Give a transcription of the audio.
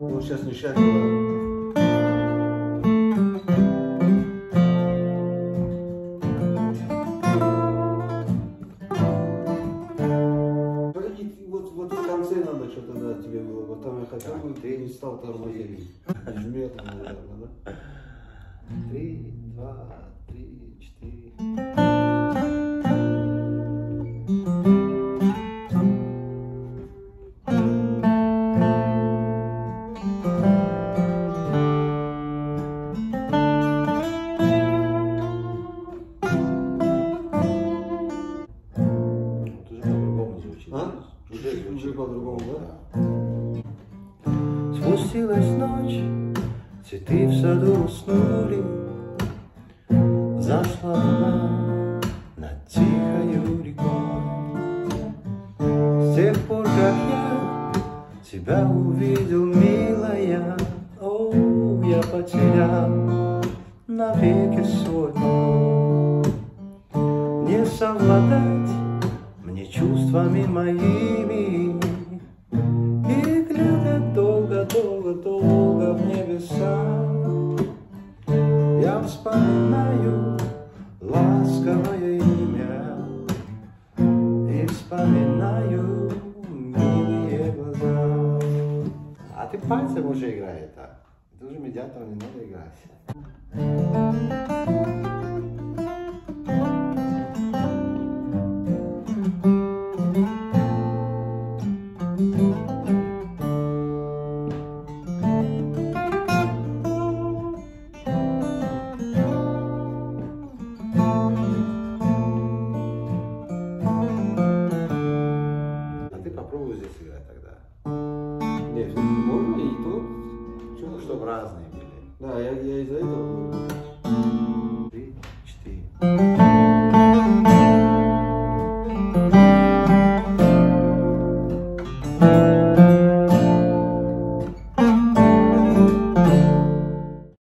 Ну, сейчас не шарю, ладно. Вот в конце надо что-то, да, тебе было. Вот там я хотел бы, ты не стал тормозить. Жмет, наверное, да? 3, 2, 3, 4. Уже по-другому, да? Спустилась ночь, цветы в саду уснули, зашла луна над тихою рекой. С тех пор, как я тебя увидел, милая, о, я потерял навеки свой покой. Не совладать мне чувствами моими, и глядя долго-долго-долго в небеса, я вспоминаю ласковое имя и вспоминаю милые глаза. А ты пальцем уже играет, а? Это уже медиатором не надо играть. Попробуй здесь играть тогда. Нет, можно и тут. Ну, чтобы разные были. Да, я из-за этого. 3, 4.